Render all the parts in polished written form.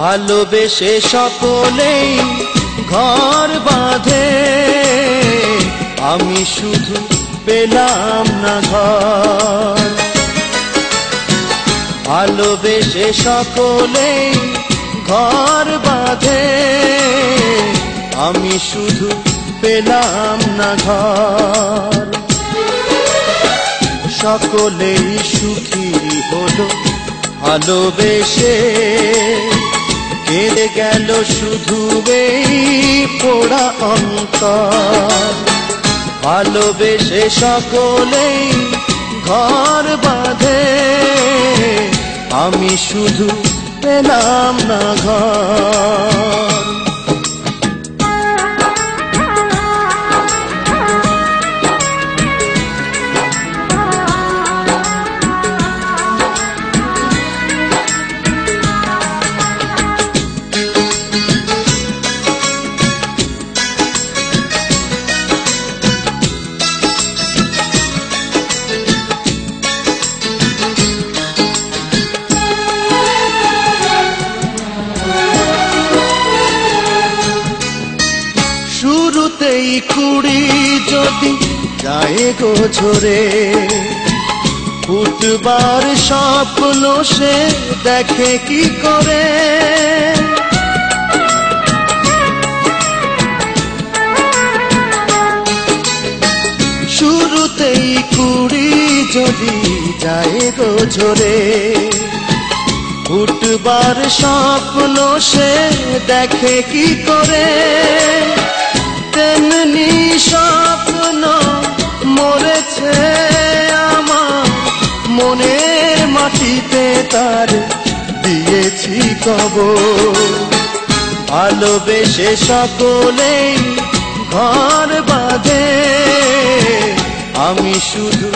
ভালোবেসে সকলেই ঘর বাঁধে, আমি শুধু পেলাম না ঘর। ভালোবেসে সকলেই ঘর বাঁধে, আমি শুধু পেলাম না ঘর। সকলেই সুখী হলো ভালোবেসে, কেঁদে গেল শুধু এই পোড়া অন্তর। ভালোবেসে সকলেই ঘর বাঁধে, আমি শুধু পেলাম না ঘর। শুরুতেই কুড়ি যদি যায় গো ঝরে, ফুটবার স্বপ্ন সে দেখে কি করে। শুরুতেই কুড়ি যদি যায় গো ঝরে, ফুটবার স্বপ্ন সে দেখে কি করে। তেমনি স্বপ্ন মরেছে আমার মনের মাটিতে, তার দিয়েছি কবর। ভালোবেসে সকলেই ঘর বাঁধে, আমি শুধু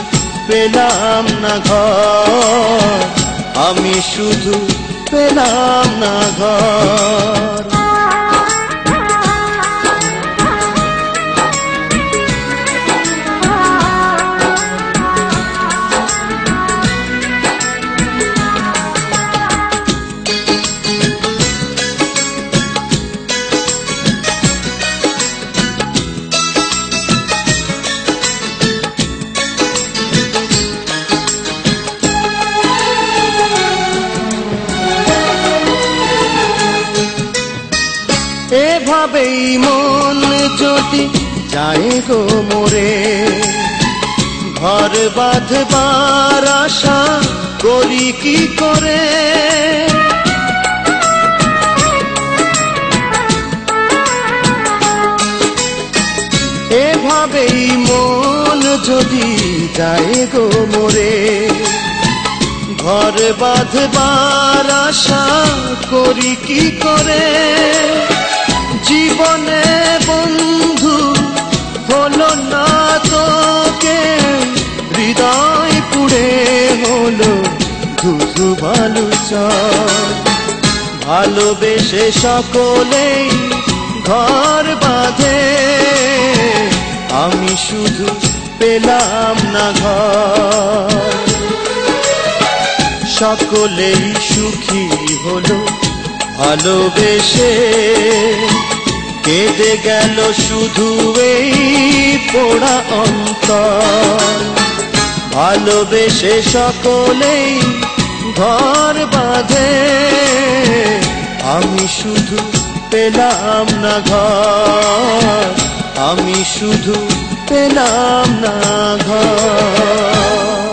পেলাম না ঘর, আমি শুধু পেলাম না ঘর। এভাবেই মন যদি যায় গো মোরে, ঘর বাঁধবার আশা করি কি করে। এভাবেই মন যদি যায় গো মোরে, ঘর বাঁধবার আশা করি কি করে। জীবনে বন্ধু হলো না তোকে, হৃদয় পুড়ে হলো ধুধু বালুচর। ভালোবেসে সকলেই ঘর বাঁধে, আমি শুধু পেলাম না ঘর। সকলেই সুখী হলো ভালোবেসে, কেঁদে গেল শুধু এই পোড়া অন্তর। ভালোবেসে সকলেই ঘর বাঁধে, আমি শুধু পেলাম না ঘর, আমি শুধু পেলাম না ঘর।